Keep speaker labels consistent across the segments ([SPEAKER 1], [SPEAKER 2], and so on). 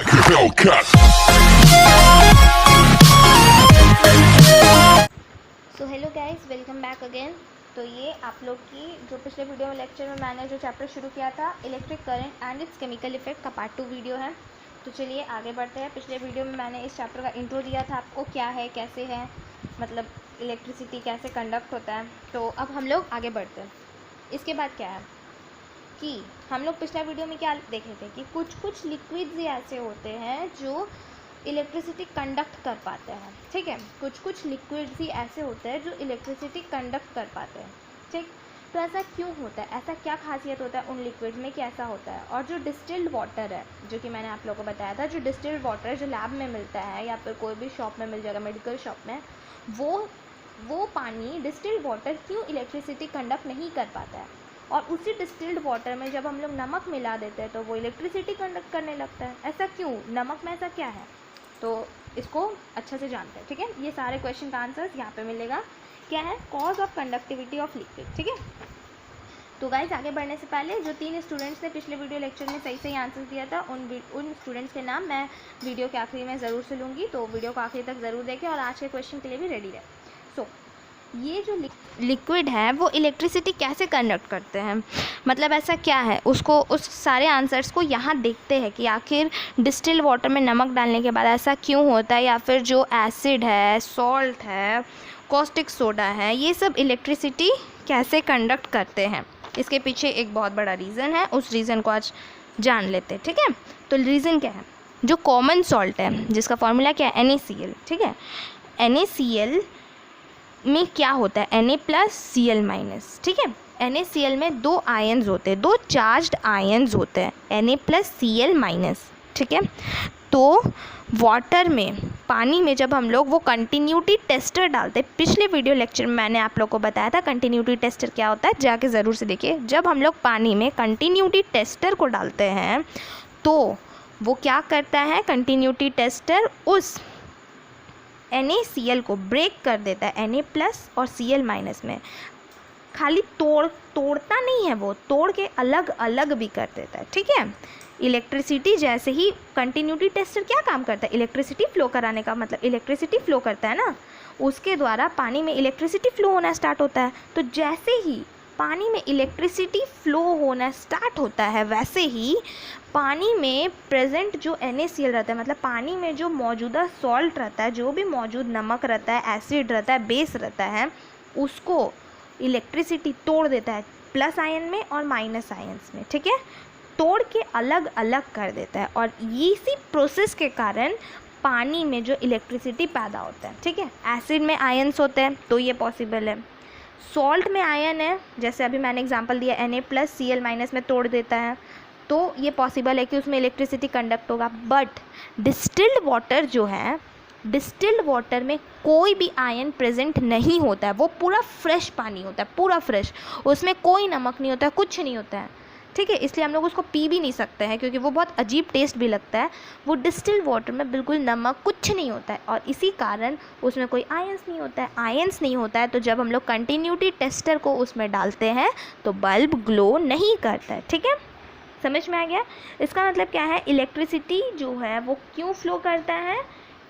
[SPEAKER 1] Hellcat.
[SPEAKER 2] So hello guys, welcome back again. तो ये आप लोग की जो पिछले वीडियो में लेक्चर में मैंने जो चैप्टर शुरू किया था electric current and it's chemical effect का पार्ट 2 वीडियो है। तो चलिए आगे बढ़ते हैं। पिछले वीडियो में मैंने इस चैप्टर का इंट्रो दिया था आपको, क्या है कैसे है, मतलब इलेक्ट्रिसिटी कैसे कंडक्ट होता है। तो अब हम लोग आगे बढ़ते हैं। इसके बाद क्या है कि हम लोग पिछला वीडियो में क्या देखे थे कि कुछ लिक्विड्स ही ऐसे होते हैं जो इलेक्ट्रिसिटी कंडक्ट कर पाते हैं। ठीक है, कुछ लिक्विड्स ही ऐसे होते हैं जो इलेक्ट्रिसिटी कंडक्ट कर पाते हैं। ठीक, तो ऐसा क्यों होता है, ऐसा क्या खासियत होता है उन लिक्विड्स में कि ऐसा होता है। और जो डिस्टिल्ड वाटर है, जो कि मैंने आप लोगों को बताया था, जो डिस्टिल्ड वाटर जो लैब में मिलता है या फिर कोई भी शॉप में मिल जाएगा, मेडिकल शॉप में, वो पानी डिस्टिल्ड वाटर क्यों इलेक्ट्रिसिटी कंडक्ट नहीं कर पाता है। और उसी डिस्टिल्ड वाटर में जब हम लोग नमक मिला देते हैं तो वो इलेक्ट्रिसिटी कंडक्ट करने लगता है। ऐसा क्यों, नमक में ऐसा क्या है, तो इसको अच्छे से जानते हैं। ठीक है, ये सारे क्वेश्चन का आंसर्स यहाँ पे मिलेगा। क्या है, cause of conductivity of liquid. ठीक है, तो गाइस आगे बढ़ने से पहले जो 3 स्टूडेंट्स ने पिछले वीडियो लेक्चर में सही आंसर दिया था उन स्टूडेंट्स के नाम मैं वीडियो के आखिरी में ज़रूर से लूँगी, तो वीडियो को आखिरी तक ज़रूर देखें और आज के क्वेश्चन के लिए भी रेडी रहे। सो ये जो लिक्विड है वो इलेक्ट्रिसिटी कैसे कंडक्ट करते हैं, मतलब ऐसा क्या है, उसको उस सारे आंसर्स को यहाँ देखते हैं कि आखिर डिस्टिल वाटर में नमक डालने के बाद ऐसा क्यों होता है, या फिर जो एसिड है, सॉल्ट है, कॉस्टिक सोडा है, ये सब इलेक्ट्रिसिटी कैसे कंडक्ट करते हैं। इसके पीछे एक बहुत बड़ा रीज़न है, उस रीज़न को आज जान लेते हैं। ठीक है, तो रीज़न क्या है, जो कॉमन सॉल्ट है जिसका फॉर्मूला क्या है, NaCl। ठीक है, NaCl में क्या होता है, Na+Cl-। ठीक है, NaCl में 2 आयन्स होते हैं, 2 चार्ज्ड आयन्स होते हैं, Na+Cl-। ठीक है, तो वाटर में, पानी में जब हम लोग वो कंटिन्यूटी टेस्टर डालते हैं, पिछले वीडियो लेक्चर में मैंने आप लोग को बताया था कंटिन्यूटी टेस्टर क्या होता है, जाके ज़रूर से देखिए। जब हम लोग पानी में कंटिन्यूटी टेस्टर को डालते हैं तो वो क्या करता है, कंटिन्यूटी टेस्टर उस NaCl को ब्रेक कर देता है Na+ और Cl- में। खाली तोड़ता नहीं है, वो तोड़ के अलग अलग भी कर देता है। ठीक है, इलेक्ट्रिसिटी जैसे ही कंटिन्यूटी टेस्टर क्या काम करता है, इलेक्ट्रिसिटी फ्लो कराने का, मतलब इलेक्ट्रिसिटी फ्लो करता है ना, उसके द्वारा पानी में इलेक्ट्रिसिटी फ्लो होना स्टार्ट होता है। तो जैसे ही पानी में इलेक्ट्रिसिटी फ्लो होना स्टार्ट होता है वैसे ही पानी में प्रेजेंट जो NaCl रहता है, मतलब पानी में जो मौजूदा सॉल्ट रहता है, जो भी मौजूद नमक रहता है, एसिड रहता है, बेस रहता है, उसको इलेक्ट्रिसिटी तोड़ देता है प्लस आयन में और माइनस आयन्स में। ठीक है, तोड़ के अलग अलग कर देता है और इसी प्रोसेस के कारण पानी में जो इलेक्ट्रिसिटी पैदा होता है। ठीक है, एसिड में आयन्स होते हैं तो ये पॉसिबल है, सॉल्ट में आयन है, जैसे अभी मैंने एग्जांपल दिया Na+Cl- में तोड़ देता है, तो ये पॉसिबल है कि उसमें इलेक्ट्रिसिटी कंडक्ट होगा। बट डिस्टिल्ड वाटर जो है, डिस्टिल्ड वाटर में कोई भी आयन प्रेजेंट नहीं होता है, वो पूरा फ्रेश पानी होता है, पूरा फ्रेश, उसमें कोई नमक नहीं होता है, कुछ नहीं होता है। ठीक है, इसलिए हम लोग उसको पी भी नहीं सकते हैं क्योंकि वो बहुत अजीब टेस्ट भी लगता है। वो डिस्टिल्ड वाटर में बिल्कुल नमक कुछ नहीं होता है और इसी कारण उसमें कोई आयंस नहीं होता है। आयंस नहीं होता है तो जब हम लोग कंटिन्यूटी टेस्टर को उसमें डालते हैं तो बल्ब ग्लो नहीं करता है। ठीक है, समझ में आ गया। इसका मतलब क्या है, इलेक्ट्रिसिटी जो है वो क्यों फ्लो करता है,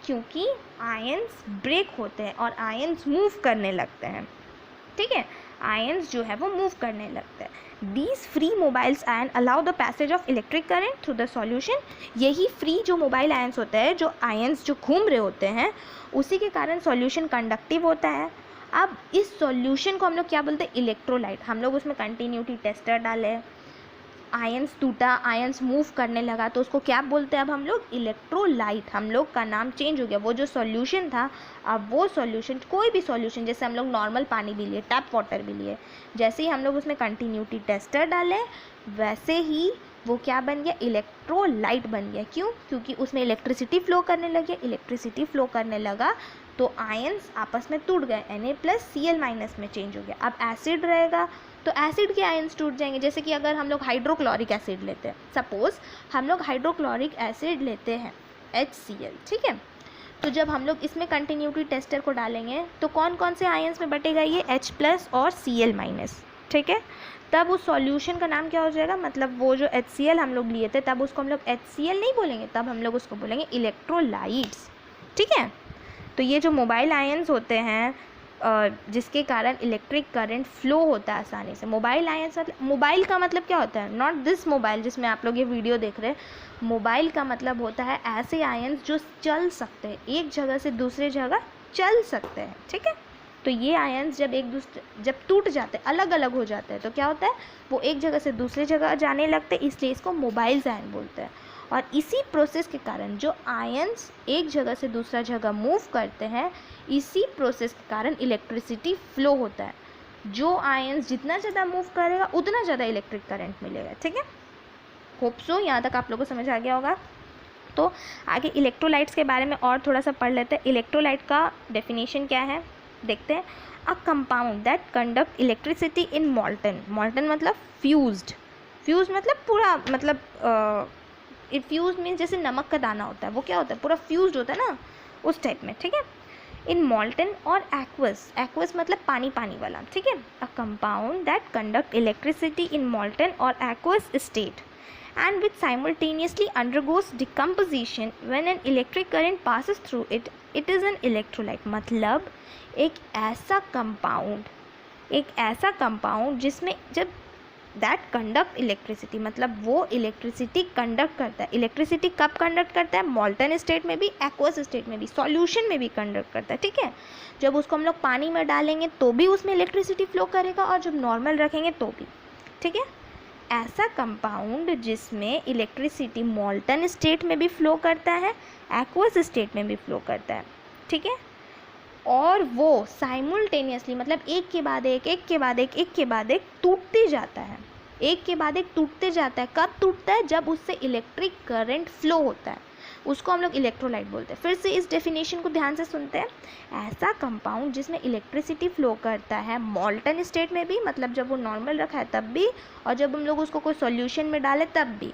[SPEAKER 2] क्योंकि आयंस ब्रेक होते हैं और आयंस मूव करने लगते हैं। ठीक है, आयंस जो है वो मूव करने लगते हैं। These free mobiles ion allow the passage of electric current through the solution। यही फ्री जो मोबाइल आयंस होते हैं, जो आयंस जो घूम रहे होते हैं, उसी के कारण सॉल्यूशन कंडक्टिव होता है। अब इस सॉल्यूशन को हम लोग क्या बोलते हैं, इलेक्ट्रोलाइट। हम लोग उसमें कंटिन्यूटी टेस्टर डाले, आयंस टूटा, आयंस मूव करने लगा, तो उसको क्या बोलते हैं अब हम लोग, इलेक्ट्रोलाइट। हम लोग का नाम चेंज हो गया, वो जो सॉल्यूशन था, अब वो सॉल्यूशन, कोई भी सॉल्यूशन, जैसे हम लोग नॉर्मल पानी भी लिए, टैप वाटर भी लिए, जैसे ही हम लोग उसमें कंटिन्यूटी टेस्टर डाले वैसे ही वो क्या बन गया, इलेक्ट्रोलाइट बन गया। क्यों, क्योंकि उसमें इलेक्ट्रिसिटी फ्लो करने लगी, इलेक्ट्रिसिटी फ्लो करने लगा तो आयंस आपस में टूट गए, Na+Cl- में चेंज हो गया। अब एसिड रहेगा तो एसिड के आयंस टूट जाएंगे। जैसे कि अगर हम लोग हाइड्रोक्लोरिक एसिड लेते हैं, सपोज हम लोग हाइड्रोक्लोरिक एसिड लेते हैं HCl। ठीक है, तो जब हम लोग इसमें कंटिन्यूटी टेस्टर को डालेंगे तो कौन कौन से आयंस में बटेगा, ये H+ और Cl-। ठीक है। तब उस सॉल्यूशन का नाम क्या हो जाएगा, मतलब वो जो HCl हम लोग लिए थे तब उसको हम लोग HCl नहीं बोलेंगे, तब हम लोग उसको बोलेंगे इलेक्ट्रोलाइट्स, ठीक है। तो ये जो मोबाइल आयंस होते हैं जिसके कारण इलेक्ट्रिक करंट फ्लो होता है आसानी से, मोबाइल आयंस मतलब, मोबाइल का मतलब क्या होता है, नॉट दिस मोबाइल जिसमें आप लोग ये वीडियो देख रहे हैं, मोबाइल का मतलब होता है ऐसे आयंस जो चल सकते हैं, एक जगह से दूसरे जगह चल सकते हैं, ठीक है। तो ये आयंस जब टूट जाते हैं, अलग अलग हो जाते हैं, तो क्या होता है, वो एक जगह से दूसरी जगह जाने लगते हैं, इसलिए इसको मोबाइल आयन बोलते हैं। और इसी प्रोसेस के कारण जो आयंस एक जगह से दूसरा जगह मूव करते हैं, इसी प्रोसेस के कारण इलेक्ट्रिसिटी फ्लो होता है। जो आयंस जितना ज़्यादा मूव करेगा उतना ज़्यादा इलेक्ट्रिक करंट मिलेगा, ठीक है। होप सो यहाँ तक आप लोगों को समझ आ गया होगा। तो आगे इलेक्ट्रोलाइट्स के बारे में और थोड़ा सा पढ़ लेते हैं। इलेक्ट्रोलाइट का डेफिनेशन क्या है देखते हैं। अ compound that conduct electricity in मॉल्टन, मॉल्टन मतलब फ्यूज्ड, फ्यूज मतलब पूरा, मतलब फ्यूज मीन्स जैसे नमक का दाना होता है, वो क्या होता है, पूरा फ्यूज्ड होता है ना, उस टाइप में, ठीक है। इन मॉल्टन और एक्वस, एक्वस मतलब पानी पानी वाला, ठीक है। A compound that conduct electricity in molten or aqueous state and which simultaneously undergoes decomposition when an electric current passes through it, it is an electrolyte। मतलब एक ऐसा कंपाउंड जिसमें जब दैट कंडक्ट इलेक्ट्रिसिटी, मतलब वो इलेक्ट्रिसिटी कंडक्ट करता है। Electricity कब कंडक्ट करता है, मॉल्टन स्टेट में भी, एक्वस स्टेट में भी, सॉल्यूशन में भी कंडक्ट करता है, ठीक है। जब उसको हम लोग पानी में डालेंगे तो भी उसमें इलेक्ट्रिसिटी फ्लो करेगा, और जब नॉर्मल रखेंगे तो भी, ठीक है। ऐसा कंपाउंड जिसमें इलेक्ट्रिसिटी मॉल्टन स्टेट में भी फ्लो करता है, एक्वस स्टेट में भी फ्लो करता है, ठीक है। और वो साइमल्टेनियसली मतलब एक के बाद एक टूटते जाता है, एक के बाद एक टूटते जाता है। कब टूटता है, जब उससे इलेक्ट्रिक करंट फ्लो होता है, उसको हम लोग इलेक्ट्रोलाइट बोलते हैं। फिर से इस डेफिनेशन को ध्यान से सुनते हैं। ऐसा कंपाउंड जिसमें इलेक्ट्रिसिटी फ्लो करता है मॉल्टन स्टेट में भी, मतलब जब वो नॉर्मल रखा है तब भी, और जब हम लोग उसको कोई सॉल्यूशन में डालें तब भी,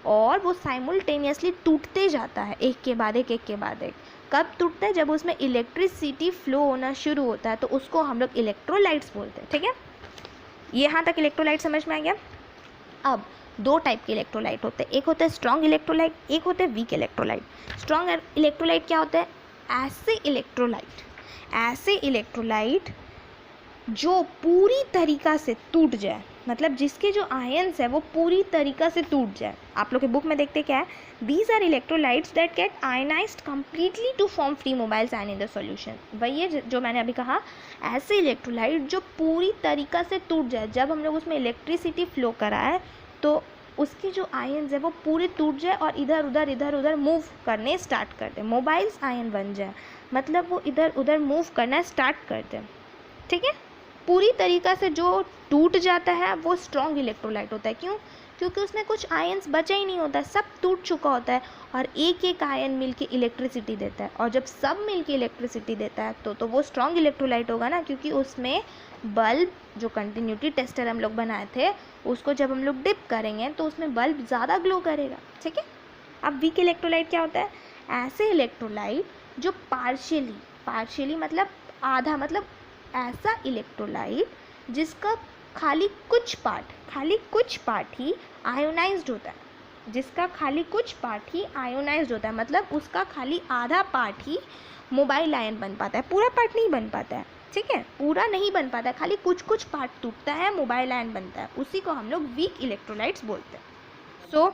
[SPEAKER 2] और वो साइमल्टेनियसली टूटते जाता है एक के बाद एक। कब टूटता है, जब उसमें इलेक्ट्रिसिटी फ्लो होना शुरू होता है, तो उसको हम लोग इलेक्ट्रोलाइट्स बोलते हैं, ठीक है। यहाँ तक इलेक्ट्रोलाइट समझ में आ गया। अब दो टाइप के इलेक्ट्रोलाइट होते हैं, एक होता है स्ट्रॉन्ग इलेक्ट्रोलाइट, एक होता है वीक इलेक्ट्रोलाइट। स्ट्रॉन्ग इलेक्ट्रोलाइट क्या होता है, ऐसे इलेक्ट्रोलाइट जो पूरी तरीक़ा से टूट जाए, मतलब जिसके जो आयंस है वो पूरी तरीक़ा से टूट जाए। आप लोग के बुक में देखते क्या है, these are electrolytes that get ionised completely to form free mobiles ion in the solution. वही है जो मैंने अभी कहा, ऐसे इलेक्ट्रोलाइट जो पूरी तरीक़ा से टूट जाए, जब हम लोग उसमें इलेक्ट्रिसिटी फ्लो कराए तो उसके जो आयन्स है वो पूरे टूट जाए और इधर उधर मूव करने स्टार्ट कर दे, मोबाइल्स आयन बन जाए, मतलब वो इधर उधर मूव करना स्टार्ट कर दे, ठीक है। पूरी तरीक़ा से जो टूट जाता है वो स्ट्रॉन्ग इलेक्ट्रोलाइट होता है। क्यों, क्योंकि उसमें कुछ आयन्स बचा ही नहीं होता है, सब टूट चुका होता है, और एक एक आयन मिलके इलेक्ट्रिसिटी देता है। और जब सब मिलके इलेक्ट्रिसिटी देता है तो वो स्ट्रॉन्ग इलेक्ट्रोलाइट होगा ना, क्योंकि उसमें बल्ब, जो कंटिन्यूटी टेस्टर हम लोग बनाए थे, उसको जब हम लोग डिप करेंगे तो उसमें बल्ब ज़्यादा ग्लो करेगा, ठीक है। अब वीक इलेक्ट्रोलाइट क्या होता है, ऐसे इलेक्ट्रोलाइट जो पार्शियली मतलब आधा, मतलब ऐसा इलेक्ट्रोलाइट जिसका खाली कुछ पार्ट ही आयोनाइज्ड होता है, मतलब उसका खाली आधा पार्ट ही मोबाइल आयन बन पाता है, पूरा पार्ट नहीं बन पाता है, ठीक है, पूरा नहीं बन पाता है, खाली कुछ पार्ट टूटता है, मोबाइल आयन बनता है, उसी को हम लोग वीक इलेक्ट्रोलाइट्स बोलते हैं। So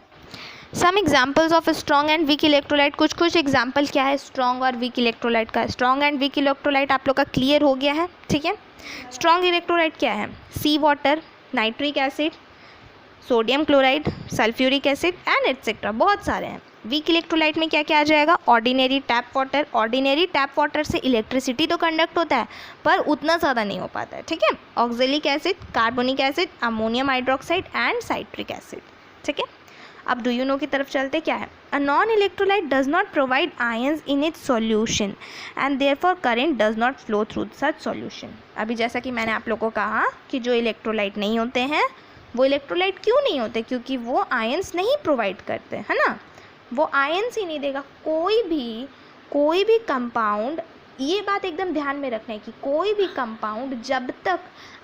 [SPEAKER 2] some examples of strong and weak electrolyte, कुछ एग्जाम्पल क्या है स्ट्रॉन्ग और वीक इलेक्ट्रोलाइट का। स्ट्रॉन्ग एंड वीक इलेक्ट्रोलाइट आप लोग का क्लियर हो गया है, ठीक है। स्ट्रॉन्ग इलेक्ट्रोलाइट क्या है, sea water, nitric acid, sodium chloride, sulphuric acid and etcetera, बहुत सारे हैं। वीक इलेक्ट्रोलाइट में क्या क्या आ जाएगा, ऑर्डिनरी टैप वाटर से इलेक्ट्रिसिटी तो कंडक्ट होता है पर उतना ज़्यादा नहीं हो पाता है, ठीक है। Oxalic acid, carbonic acid, ammonium hydroxide and citric acid, ठीक है। अब डू यू नो की तरफ चलते, क्या है, a non electrolyte does not provide ions in its solution and therefore current does not flow through such solution. अभी जैसा कि मैंने आप लोगों को कहा कि जो इलेक्ट्रोलाइट नहीं होते हैं वो इलेक्ट्रोलाइट क्यों नहीं होते, क्योंकि वो आयंस नहीं प्रोवाइड करते, है ना, वो आयंस ही नहीं देगा। कोई भी कंपाउंड ये बात एकदम ध्यान में रखना है कि कोई भी कंपाउंड जब तक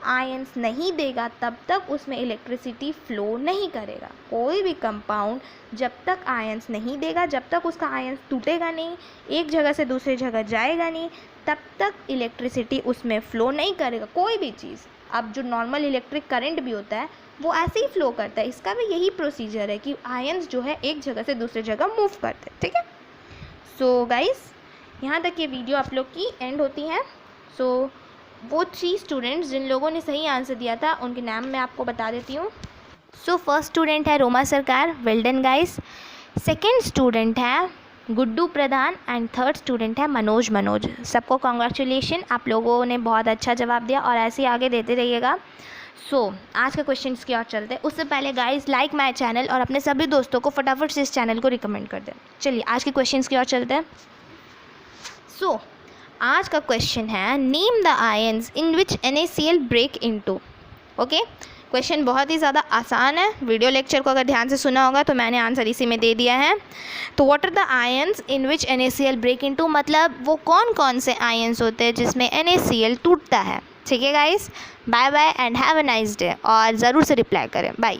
[SPEAKER 2] आयंस नहीं देगा तब तक उसमें इलेक्ट्रिसिटी फ्लो नहीं करेगा। कोई भी कंपाउंड जब तक आयंस नहीं देगा, जब तक उसका आयंस टूटेगा नहीं, एक जगह से दूसरी जगह जाएगा नहीं, तब तक इलेक्ट्रिसिटी उसमें फ़्लो नहीं करेगा। कोई भी चीज़, अब जो नॉर्मल इलेक्ट्रिक करंट भी होता है वो ऐसे ही फ़्लो करता है, इसका भी यही प्रोसीजर है कि आयंस जो है एक जगह से दूसरी जगह मूव करते हैं। ठीक है, सो गाइस यहाँ तक ये वीडियो आप लोग की एंड होती है। सो वो 3 स्टूडेंट्स जिन लोगों ने सही आंसर दिया था उनके नाम मैं आपको बता देती हूँ। सो फर्स्ट स्टूडेंट है रोमा सरकार, well done guys. Second student है गुड्डू प्रधान एंड थर्ड स्टूडेंट है मनोज। सबको कॉन्ग्रेचुलेशन, आप लोगों ने बहुत अच्छा जवाब दिया और ऐसे ही आगे देते रहिएगा। सो आज का क्वेश्चन की ओर चलते हैं। उससे पहले गाइस लाइक माय चैनल और अपने सभी दोस्तों को फटाफट से इस चैनल को रिकमेंड कर दें। चलिए आज के क्वेश्चन की ओर चलते हैं। सो आज का क्वेश्चन है name the ions in which NaCl break into. Okay, question बहुत ही ज़्यादा आसान है। वीडियो लेक्चर को अगर ध्यान से सुना होगा तो मैंने आंसर इसी में दे दिया है। तो what are the ions in which NaCl break into, मतलब वो कौन कौन से आयंस होते हैं जिसमें NaCl टूटता है। ठीक है guys, bye bye and have a nice day, और ज़रूर से रिप्लाई करें। बाय।